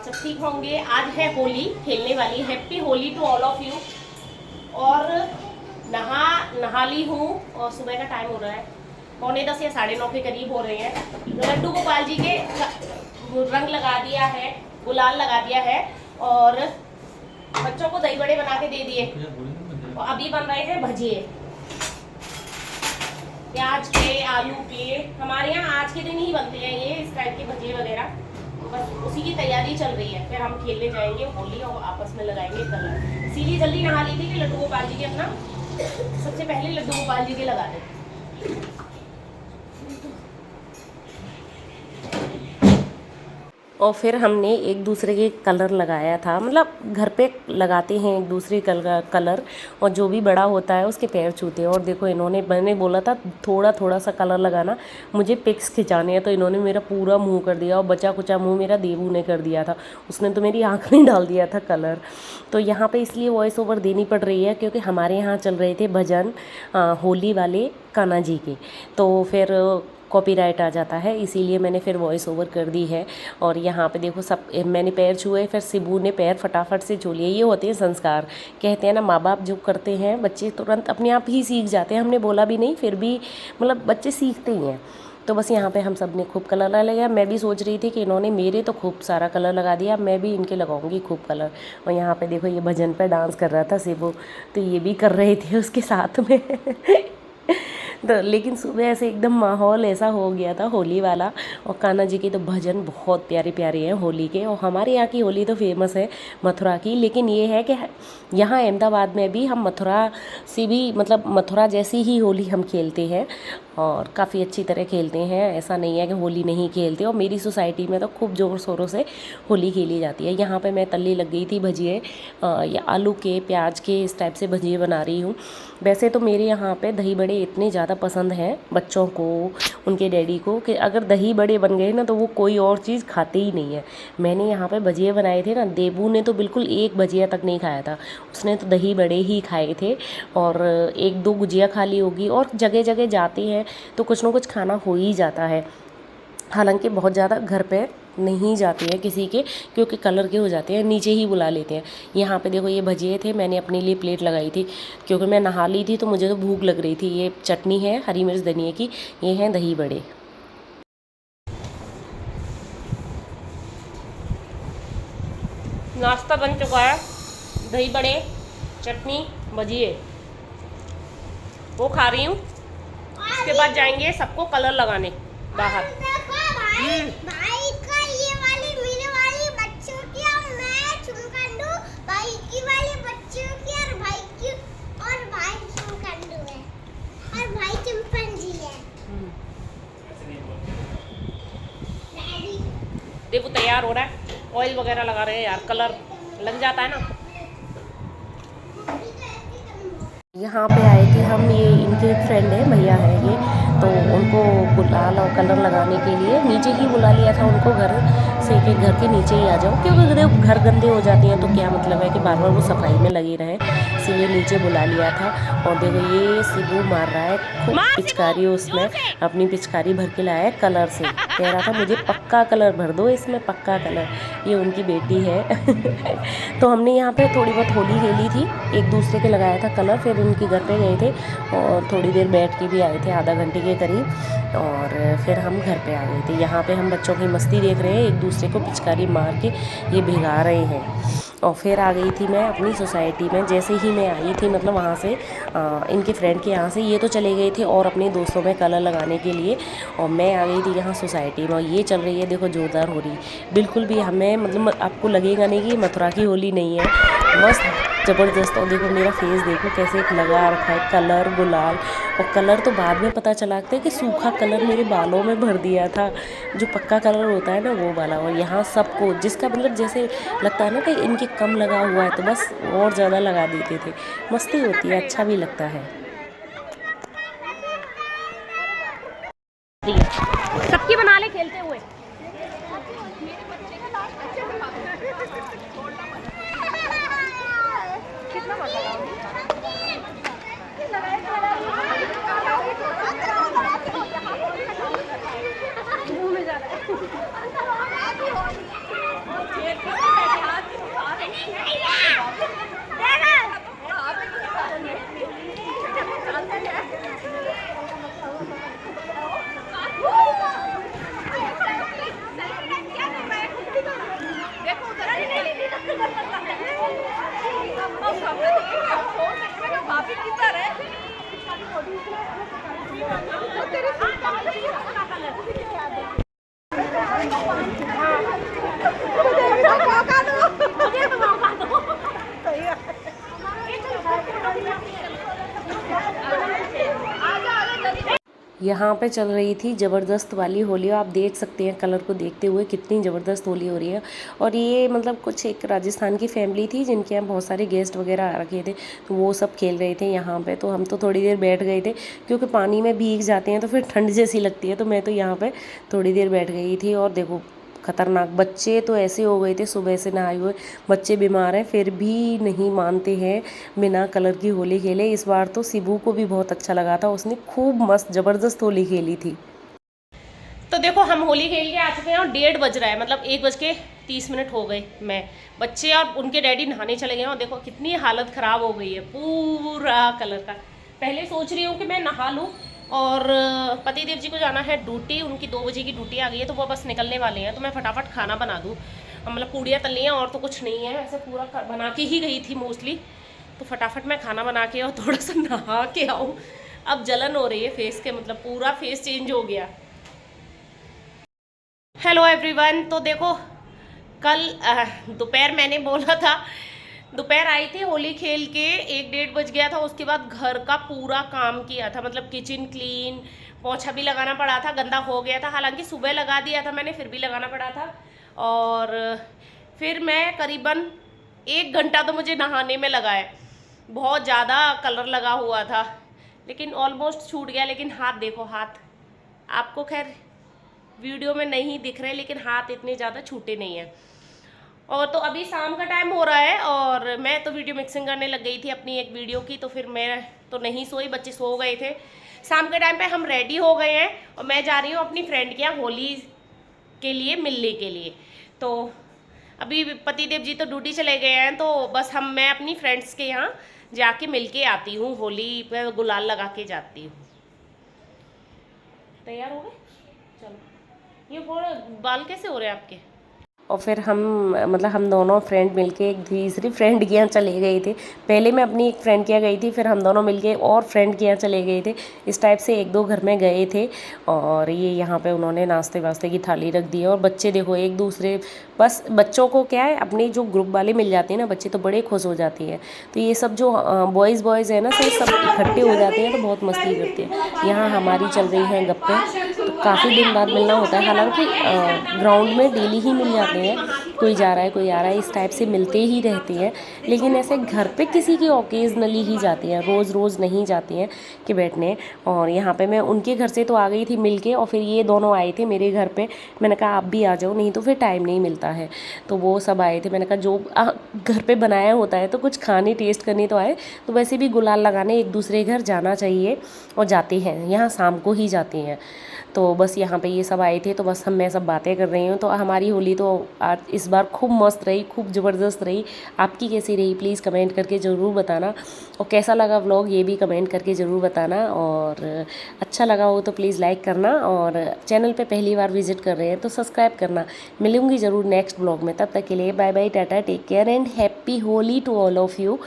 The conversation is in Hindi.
सब ठीक होंगे। आज है होली, खेलने वाली। Happy Holi to all of you. और नहा ली हूँ और सुबह का टाइम हो रहा है 9:45 या 9:30 के करीब हो रहे हैं। लड्डू गोपाल जी के रंग लगा दिया है, गुलाल लगा दिया है और बच्चों को दही बड़े बना के दे दिए। और अभी बन रहे हैं भजिए, प्याज के, आलू के। हमारे यहाँ आज के दिन ही बनते हैं ये इस टाइप के भजिए वगैरह। बस उसी की तैयारी चल रही है। फिर हम खेलने जाएंगे होली और आपस में लगाएंगे कलर। सीधी जल्दी नहा ली थी कि लड्डू गोपाल जी के अपना सबसे पहले लड्डू गोपाल जी के लगा दे। और फिर हमने एक दूसरे के कलर लगाया था, मतलब घर पे लगाते हैं एक दूसरे कलर। और जो भी बड़ा होता है उसके पैर छूते हैं। और देखो इन्होंने, मैंने बोला था थोड़ा थोड़ा सा कलर लगाना, मुझे पिक्स खिंचाने हैं, तो इन्होंने मेरा पूरा मुंह कर दिया। और बचा कुचा मुंह मेरा देवू ने कर दिया था, उसने तो मेरी आँख में डाल दिया था कलर। तो यहाँ पर इसलिए वॉइस ओवर देनी पड़ रही है क्योंकि हमारे यहाँ चल रहे थे भजन होली वाले कान्हा जी के, तो फिर कॉपीराइट आ जाता है, इसीलिए मैंने फिर वॉइस ओवर कर दी है। और यहाँ पे देखो सब मैंने पैर छुए, फिर सिबू ने पैर फटाफट से छू लिए। ये होते हैं संस्कार, कहते हैं ना, माँ बाप जो करते हैं बच्चे तुरंत अपने आप ही सीख जाते हैं। हमने बोला भी नहीं, फिर भी मतलब बच्चे सीखते ही हैं। तो बस यहाँ पे हम सब ने खूब कलर लगाया। मैं भी सोच रही थी कि इन्होंने मेरे तो खूब सारा कलर लगा दिया, मैं भी इनके लगाऊंगी खूब कलर। और यहाँ पे देखो ये भजन पे डांस कर रहा था सिबू, तो ये भी कर रहे थे उसके साथ में तो लेकिन सुबह ऐसे एकदम माहौल ऐसा हो गया था होली वाला। और कान्हा जी के तो भजन बहुत प्यारे प्यारे हैं होली के। और हमारे यहाँ की होली तो फेमस है मथुरा की, लेकिन ये है कि यहाँ अहमदाबाद में भी हम मथुरा से भी, मतलब मथुरा जैसी ही होली हम खेलते हैं और काफ़ी अच्छी तरह खेलते हैं। ऐसा नहीं है कि होली नहीं खेलते। और मेरी सोसाइटी में तो खूब ज़ोर शोरों से होली खेली जाती है। यहाँ पे मैं तल्ली लग गई थी भजिए, या आलू के, प्याज के, इस टाइप से भजिए बना रही हूँ। वैसे तो मेरे यहाँ पे दही बड़े इतने ज़्यादा पसंद हैं बच्चों को, उनके डैडी को, कि अगर दही बड़े बन गए ना तो वो कोई और चीज़ खाते ही नहीं है। मैंने यहाँ पे भजिए बनाए थे ना, देबू ने तो बिल्कुल एक भजिया तक नहीं खाया था, उसने तो दही बड़े ही खाए थे। और एक दो गुजिया खा ली होगी। और जगह जगह जाते हैं तो कुछ ना कुछ खाना हो ही जाता है। हालांकि बहुत ज़्यादा घर पे नहीं जाते हैं किसी के, क्योंकि कलर के हो जाते हैं, नीचे ही बुला लेते हैं। यहाँ पे देखो ये भजिए थे, मैंने अपने लिए प्लेट लगाई थी क्योंकि मैं नहा ली थी तो मुझे तो भूख लग रही थी। ये चटनी है हरी मिर्च धनिया की, ये हैं दही बड़े। नाश्ता बन चुका है, दही बड़े, चटनी, भजिए, वो खा रही हूँ। उसके बाद जाएंगे सबको कलर लगाने बाहर। भाई का ये वाली मेरे वाली बच्चों की, और मैं चुमकंडू भाई की वाली बच्चों की, और भाई की, और भाई चुमकंडू है और भाई चिंपैंजी है। देखो तैयार हो रहा है, ऑयल वगैरह लगा रहे हैं यार, कलर लग जाता है ना। यहाँ पे आए थे हम, ये इनके फ्रेंड है, भैया है ये, तो उनको गुलाल और कलर लगाने के लिए नीचे ही बुला लिया था उनको, घर से कि घर के नीचे ही आ जाओ, क्योंकि देखो घर गंदे हो जाते हैं तो क्या मतलब है कि बार बार वो सफाई में लगे रहे, इसीलिए नीचे बुला लिया था। और देखो ये सिबू मार रहा है खूब पिचकारी, उसमें अपनी पिचकारी भर के लाया है कलर से, कह रहा था मुझे पक्का कलर भर दो इसमें, पक्का कलर। ये उनकी बेटी है तो हमने यहाँ पे थोड़ी बहुत होली खेली थी, एक दूसरे के लगाया था कलर। फिर उनके घर पे गए थे और थोड़ी देर बैठ के भी आए थे, आधा घंटे के करीब। और फिर हम घर पे आ गए थे। यहाँ पे हम बच्चों की मस्ती देख रहे हैं, एक दूसरे को पिचकारी मार के ये भिगा रहे हैं। और फिर आ गई थी मैं अपनी सोसाइटी में। जैसे ही मैं आई थी, मतलब वहाँ से इनके फ्रेंड के यहाँ से ये तो चले गए थे और अपने दोस्तों में कलर लगाने के लिए, और मैं आ गई थी यहाँ सोसाइटी में। और ये चल रही है देखो जोरदार हो रही, बिल्कुल भी हमें, मतलब आपको लगेगा नहीं कि मथुरा की होली नहीं है, मस्त ज़बरदस्त। और देखो मेरा फेस देखो कैसे लगा रखा है कलर, गुलाल। और कलर तो बाद में पता चला था कि सूखा कलर मेरे बालों में भर दिया था, जो पक्का कलर होता है ना वो वाला। और यहाँ सबको, जिसका मतलब जैसे लगता है ना कि इनके कम लगा हुआ है तो बस और ज़्यादा लगा देते थे। मस्ती होती है, अच्छा भी लगता है। सबकी बना ले खेलते हुए। यहाँ पे चल रही थी ज़बरदस्त वाली होली। आप देख सकते हैं कलर को देखते हुए कितनी ज़बरदस्त होली हो रही है। और ये मतलब कुछ एक राजस्थान की फैमिली थी जिनके यहाँ बहुत सारे गेस्ट वगैरह आ रखे थे, तो वो सब खेल रहे थे यहाँ पे। तो हम तो थोड़ी देर बैठ गए थे क्योंकि पानी में भीग जाते हैं तो फिर ठंड जैसी लगती है, तो मैं तो यहाँ पे थोड़ी देर बैठ गई थी। और देखो खतरनाक बच्चे तो ऐसे हो गए थे, सुबह से नहाए हुए बच्चे बीमार हैं फिर भी नहीं मानते हैं बिना कलर की होली खेले। इस बार तो शिबू को भी बहुत अच्छा लगा था, उसने खूब मस्त ज़बरदस्त होली खेली थी। तो देखो हम होली खेल के आ चुके हैं और 1:30 बज रहा है, मतलब 1:30 हो गए। मैं बच्चे और उनके डैडी नहाने चले गए और देखो कितनी हालत ख़राब हो गई है पूरा कलर का। पहले सोच रही हूँ कि मैं नहा लूँ, और पतिदेव जी को जाना है ड्यूटी, उनकी 2 बजे की ड्यूटी आ गई है, तो वो बस निकलने वाले हैं। तो मैं फटाफट खाना बना दूँ, मतलब पूड़ियाँ तली हैं और तो कुछ नहीं है, वैसे पूरा बना के ही गई थी मोस्टली। तो फटाफट मैं खाना बना के और थोड़ा सा नहा के आऊँ। अब जलन हो रही है फेस के, मतलब पूरा फेस चेंज हो गया। हेलो एवरीवन, तो देखो कल दोपहर मैंने बोला था, दोपहर आई थी होली खेल के 1-1:30 बज गया था। उसके बाद घर का पूरा काम किया था, मतलब किचन क्लीन, पोछा भी लगाना पड़ा था, गंदा हो गया था। हालांकि सुबह लगा दिया था मैंने, फिर भी लगाना पड़ा था। और फिर मैं करीबन 1 घंटा तो मुझे नहाने में लगा है, बहुत ज़्यादा कलर लगा हुआ था, लेकिन ऑलमोस्ट छूट गया। लेकिन हाथ देखो, हाथ आपको खैर वीडियो में नहीं दिख रहे, लेकिन हाथ इतने ज़्यादा छूटे नहीं हैं। और तो अभी शाम का टाइम हो रहा है और मैं तो वीडियो मिक्सिंग करने लग गई थी अपनी एक वीडियो की। तो फिर मैं तो नहीं सोई, बच्चे सो गए थे। शाम के टाइम पे हम रेडी हो गए हैं और मैं जा रही हूँ अपनी फ्रेंड के यहाँ होली के लिए मिलने के लिए। तो अभी पतिदेव जी तो ड्यूटी चले गए हैं, तो बस मैं अपनी फ्रेंड्स के यहाँ जाके मिल के आती हूँ, होली पे गुलाल लगा के जाती हूँ। तैयार हो गए? चलो। ये बाल कैसे हो रहे हैं आपके? और फिर हम दोनों फ्रेंड मिलके एक दूसरी फ्रेंड के यहाँ चले गए थे। पहले मैं अपनी एक फ्रेंड के यहाँ गई थी, फिर हम दोनों मिलके और फ्रेंड के यहाँ चले गए थे। इस टाइप से 1-2 घर में गए थे। और ये यहाँ पे उन्होंने नाश्ते वास्ते की थाली रख दी है। और बच्चे देखो एक दूसरे, बस बच्चों को क्या है, अपने जो ग्रुप वाले मिल जाते हैं ना बच्चे, तो बड़े खुश हो जाती हैं। तो ये सब जो बॉयज़ है ना, सब इकट्ठे हो जाते हैं तो बहुत मस्ती करते हैं। यहाँ हमारी चल रही हैं गप्पें, तो काफ़ी दिन बाद मिलना होता है। हालांकि ग्राउंड में डेली ही मिल जाते हैं, कोई जा रहा है कोई आ रहा है, इस टाइप से मिलते ही रहते हैं। लेकिन ऐसे घर पे किसी की ओकेजनली ही जाती हैं, रोज़ रोज़ नहीं जाती हैं कि बैठने। और यहाँ पे मैं उनके घर से तो आ गई थी मिल के, और फिर ये दोनों आए थे मेरे घर पे। मैंने कहा आप भी आ जाओ, नहीं तो फिर टाइम नहीं मिलता है। तो वो सब आए थे। मैंने कहा जो घर पे बनाया होता है तो कुछ खाने टेस्ट करने तो आए, तो वैसे भी गुलाल लगाने एक दूसरे घर जाना चाहिए, और जाते हैं। यहाँ शाम को ही जाती हैं। तो बस यहाँ पे ये सब आए थे, तो बस मैं सब बातें कर रही हूँ। तो हमारी होली तो आज इस बार खूब मस्त रही, खूब ज़बरदस्त रही। आपकी कैसी रही प्लीज़ कमेंट करके ज़रूर बताना, और कैसा लगा व्लॉग ये भी कमेंट करके ज़रूर बताना। और अच्छा लगा हो तो प्लीज़ लाइक करना, और चैनल पे पहली बार विजिट कर रहे हैं तो सब्सक्राइब करना। मिलूँगी ज़रूर नेक्स्ट व्लॉग में, तब तक के लिए bye bye, tata, take care and happy Holi to all of you.